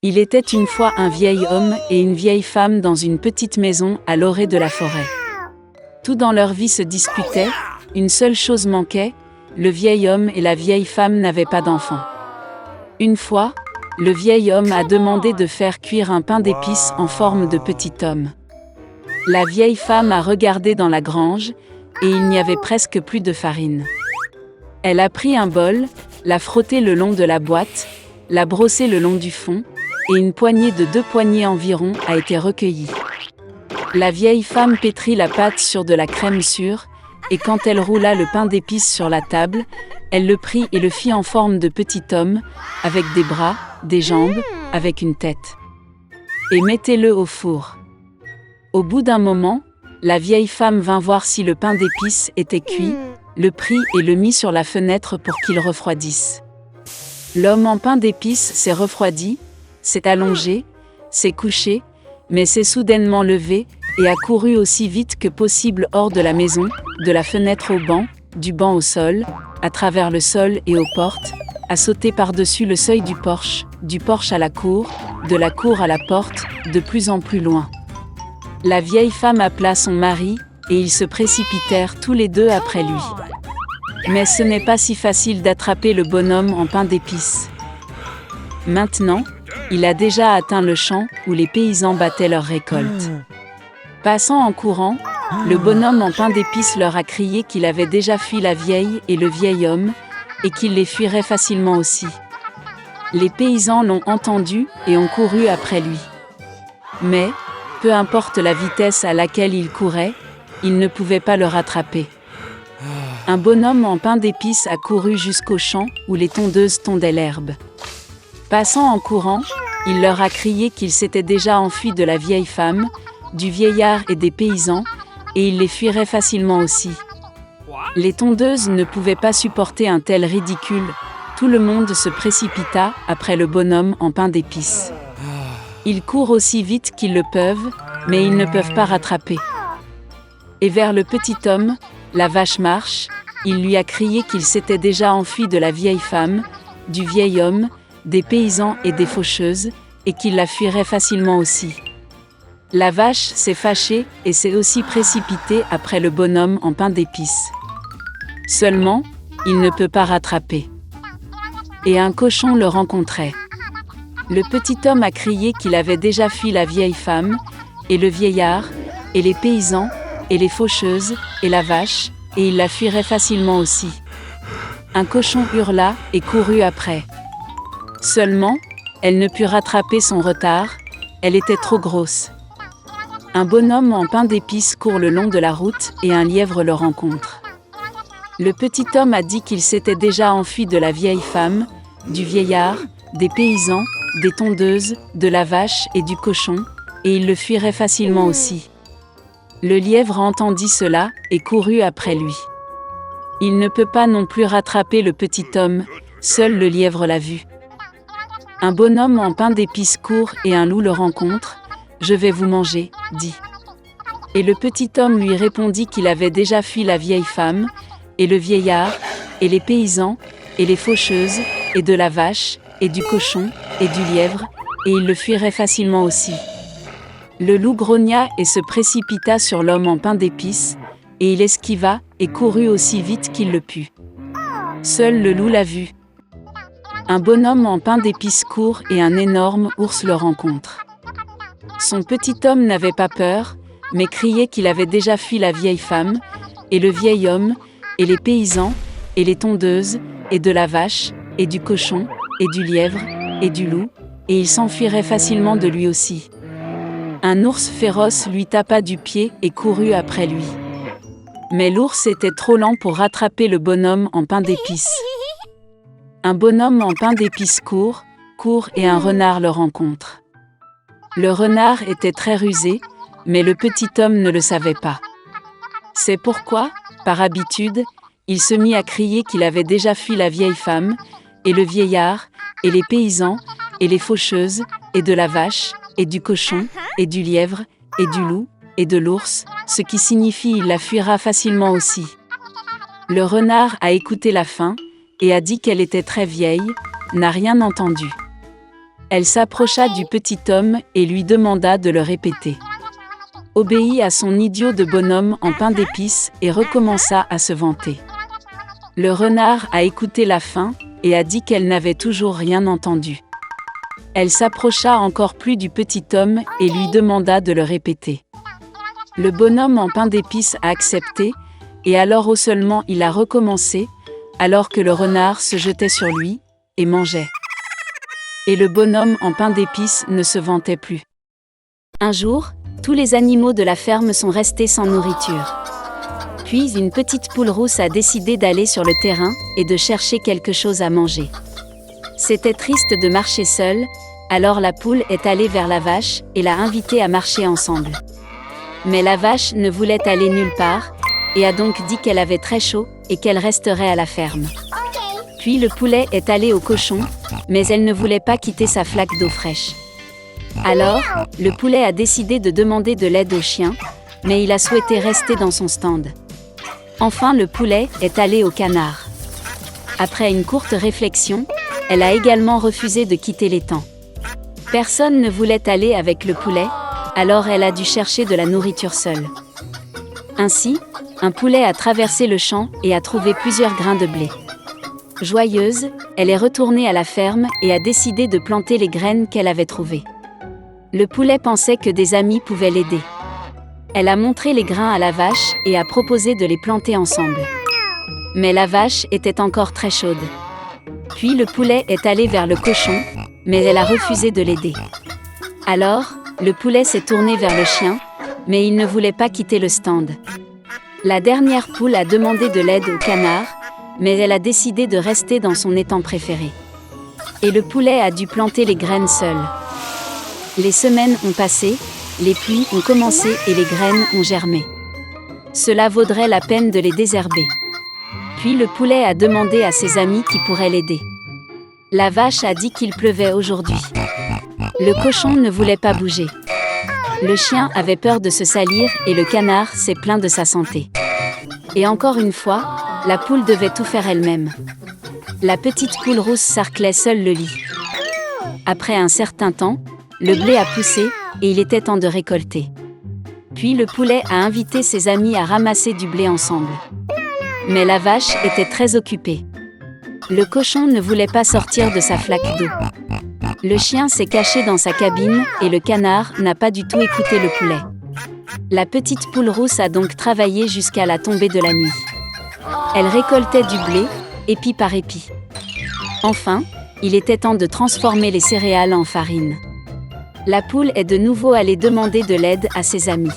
Il était une fois un vieil homme et une vieille femme dans une petite maison à l'orée de la forêt. Tout dans leur vie se disputait, une seule chose manquait, le vieil homme et la vieille femme n'avaient pas d'enfants. Une fois, le vieil homme a demandé de faire cuire un pain d'épices en forme de petit homme. La vieille femme a regardé dans la grange, et il n'y avait presque plus de farine. Elle a pris un bol, l'a frotté le long de la boîte, l'a brossé le long du fond, et une poignée de 2 poignées environ a été recueillie. La vieille femme pétrit la pâte sur de la crème sûre, et quand elle roula le pain d'épices sur la table, elle le prit et le fit en forme de petit homme, avec des bras, des jambes, avec une tête. Et mettez-le au four. Au bout d'un moment, la vieille femme vint voir si le pain d'épices était cuit, le prit et le mit sur la fenêtre pour qu'il refroidisse. L'homme en pain d'épices s'est refroidi, s'est allongé, s'est couché, mais s'est soudainement levé et a couru aussi vite que possible hors de la maison, de la fenêtre au banc, du banc au sol, à travers le sol et aux portes, a sauté par-dessus le seuil du porche à la cour, de la cour à la porte, de plus en plus loin. La vieille femme appela son mari, et ils se précipitèrent tous les deux après lui. Mais ce n'est pas si facile d'attraper le bonhomme en pain d'épices. Maintenant, il a déjà atteint le champ où les paysans battaient leur récolte. Passant en courant, le bonhomme en pain d'épices leur a crié qu'il avait déjà fui la vieille et le vieil homme, et qu'il les fuirait facilement aussi. Les paysans l'ont entendu et ont couru après lui. Mais, peu importe la vitesse à laquelle il courait, il ne pouvait pas le rattraper. Un bonhomme en pain d'épices a couru jusqu'au champ où les tondeuses tondaient l'herbe. Passant en courant, il leur a crié qu'il s'était déjà enfui de la vieille femme, du vieillard et des paysans, et il les fuirait facilement aussi. Les tondeuses ne pouvaient pas supporter un tel ridicule, tout le monde se précipita après le bonhomme en pain d'épices. Ils courent aussi vite qu'ils le peuvent, mais ils ne peuvent pas rattraper. Et vers le petit homme, la vache marche, il lui a crié qu'il s'était déjà enfui de la vieille femme, du vieil homme, des paysans et des faucheuses, et qu'il la fuirait facilement aussi. La vache s'est fâchée et s'est aussi précipitée après le bonhomme en pain d'épices. Seulement, il ne peut pas rattraper. Et un cochon le rencontrait. Le petit homme a crié qu'il avait déjà fui la vieille femme, et le vieillard, et les paysans, et les faucheuses, et la vache, et il la fuirait facilement aussi. Un cochon hurla et courut après. Seulement, elle ne put rattraper son retard, elle était trop grosse. Un bonhomme en pain d'épices court le long de la route et un lièvre le rencontre. Le petit homme a dit qu'il s'était déjà enfui de la vieille femme, du vieillard, des paysans, des tondeuses, de la vache et du cochon, et il le fuirait facilement aussi. Le lièvre entendit cela et courut après lui. Il ne peut pas non plus rattraper le petit homme, seul le lièvre l'a vu. Un bonhomme en pain d'épices court et un loup le rencontre. « Je vais vous manger », dit. Et le petit homme lui répondit qu'il avait déjà fui la vieille femme, et le vieillard, et les paysans, et les faucheuses, et de la vache, et du cochon, et du lièvre, et il le fuirait facilement aussi. Le loup grogna et se précipita sur l'homme en pain d'épices, et il esquiva et courut aussi vite qu'il le put. Seul le loup l'a vu. Un bonhomme en pain d'épices court et un énorme ours le rencontre. Son petit homme n'avait pas peur, mais criait qu'il avait déjà fui la vieille femme, et le vieil homme, et les paysans, et les tondeuses, et de la vache, et du cochon, et du lièvre, et du loup, et il s'enfuirait facilement de lui aussi. Un ours féroce lui tapa du pied et courut après lui. Mais l'ours était trop lent pour rattraper le bonhomme en pain d'épices. Un bonhomme en pain d'épices court et un renard le rencontre. Le renard était très rusé, mais le petit homme ne le savait pas. C'est pourquoi, par habitude, il se mit à crier qu'il avait déjà fui la vieille femme, et le vieillard, et les paysans, et les faucheuses, et de la vache, et du cochon, et du lièvre, et du loup, et de l'ours, ce qui signifie il la fuira facilement aussi. Le renard a écouté la fin, et a dit qu'elle était très vieille, n'a rien entendu. Elle s'approcha du petit homme et lui demanda de le répéter. Obéit à son idiot de bonhomme en pain d'épices et recommença à se vanter. Le renard a écouté la fin et a dit qu'elle n'avait toujours rien entendu. Elle s'approcha encore plus du petit homme et lui demanda de le répéter. Le bonhomme en pain d'épices a accepté, et alors seulement il a recommencé, alors que le renard se jetait sur lui et mangeait. Et le bonhomme en pain d'épices ne se vantait plus. Un jour, tous les animaux de la ferme sont restés sans nourriture. Puis une petite poule rousse a décidé d'aller sur le terrain et de chercher quelque chose à manger. C'était triste de marcher seule, alors la poule est allée vers la vache et l'a invitée à marcher ensemble. Mais la vache ne voulait aller nulle part, et a donc dit qu'elle avait très chaud et qu'elle resterait à la ferme. Puis le poulet est allé au cochon, mais elle ne voulait pas quitter sa flaque d'eau fraîche. Alors, le poulet a décidé de demander de l'aide au chien, mais il a souhaité rester dans son stand. Enfin, le poulet est allé au canard. Après une courte réflexion, elle a également refusé de quitter l'étang. Personne ne voulait aller avec le poulet, alors elle a dû chercher de la nourriture seule. Ainsi, un poulet a traversé le champ et a trouvé plusieurs grains de blé. Joyeuse, elle est retournée à la ferme et a décidé de planter les graines qu'elle avait trouvées. Le poulet pensait que des amis pouvaient l'aider. Elle a montré les grains à la vache et a proposé de les planter ensemble. Mais la vache était encore très chaude. Puis le poulet est allé vers le cochon, mais elle a refusé de l'aider. Alors, le poulet s'est tourné vers le chien, mais il ne voulait pas quitter le stand. La dernière poule a demandé de l'aide au canard, mais elle a décidé de rester dans son étang préféré. Et le poulet a dû planter les graines seul. Les semaines ont passé, les pluies ont commencé et les graines ont germé. Cela vaudrait la peine de les désherber. Puis le poulet a demandé à ses amis qui pourraient l'aider. La vache a dit qu'il pleuvait aujourd'hui. Le cochon ne voulait pas bouger. Le chien avait peur de se salir et le canard s'est plaint de sa santé. Et encore une fois, la poule devait tout faire elle-même. La petite poule rousse sarclait seule le lit. Après un certain temps, le blé a poussé et il était temps de récolter. Puis le poulet a invité ses amis à ramasser du blé ensemble. Mais la vache était très occupée. Le cochon ne voulait pas sortir de sa flaque d'eau. Le chien s'est caché dans sa cabine et le canard n'a pas du tout écouté le poulet. La petite poule rousse a donc travaillé jusqu'à la tombée de la nuit. Elle récoltait du blé, épi par épi. Enfin, il était temps de transformer les céréales en farine. La poule est de nouveau allée demander de l'aide à ses amis.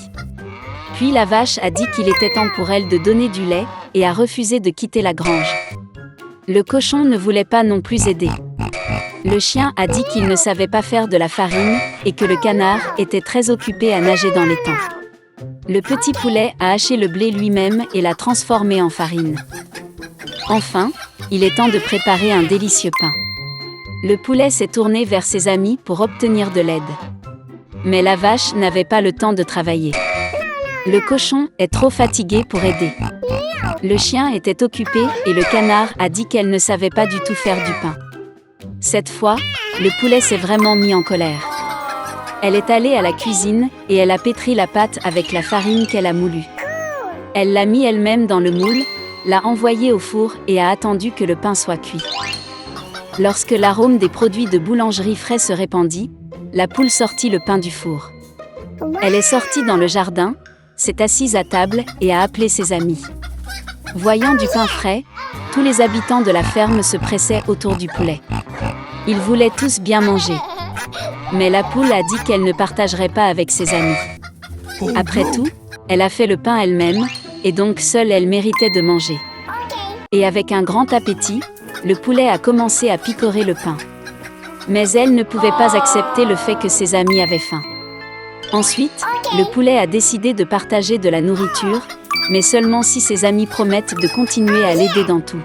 Puis la vache a dit qu'il était temps pour elle de donner du lait et a refusé de quitter la grange. Le cochon ne voulait pas non plus aider. Le chien a dit qu'il ne savait pas faire de la farine et que le canard était très occupé à nager dans l'étang. Le petit poulet a haché le blé lui-même et l'a transformé en farine. Enfin, il est temps de préparer un délicieux pain. Le poulet s'est tourné vers ses amis pour obtenir de l'aide. Mais la vache n'avait pas le temps de travailler. Le cochon est trop fatigué pour aider. Le chien était occupé et le canard a dit qu'elle ne savait pas du tout faire du pain. Cette fois, le poulet s'est vraiment mis en colère. Elle est allée à la cuisine et elle a pétri la pâte avec la farine qu'elle a moulue. Elle l'a mis elle-même dans le moule, l'a envoyé au four et a attendu que le pain soit cuit. Lorsque l'arôme des produits de boulangerie frais se répandit, la poule sortit le pain du four. Elle est sortie dans le jardin, s'est assise à table et a appelé ses amis. Voyant du pain frais, tous les habitants de la ferme se pressaient autour du poulet. Ils voulaient tous bien manger. Mais la poule a dit qu'elle ne partagerait pas avec ses amis. Après tout, elle a fait le pain elle-même, et donc seule elle méritait de manger. Et avec un grand appétit, le poulet a commencé à picorer le pain. Mais elle ne pouvait pas accepter le fait que ses amis avaient faim. Ensuite, le poulet a décidé de partager de la nourriture, mais seulement si ses amis promettent de continuer à l'aider dans tout.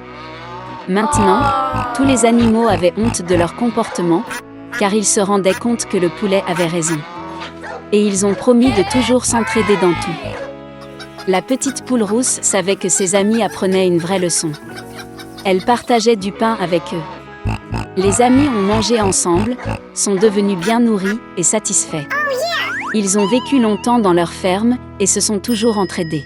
Maintenant, tous les animaux avaient honte de leur comportement, car ils se rendaient compte que le poulet avait raison. Et ils ont promis de toujours s'entraider dans tout. La petite poule rousse savait que ses amis apprenaient une vraie leçon. Elle partageait du pain avec eux. Les amis ont mangé ensemble, sont devenus bien nourris et satisfaits. Ils ont vécu longtemps dans leur ferme et se sont toujours entraidés.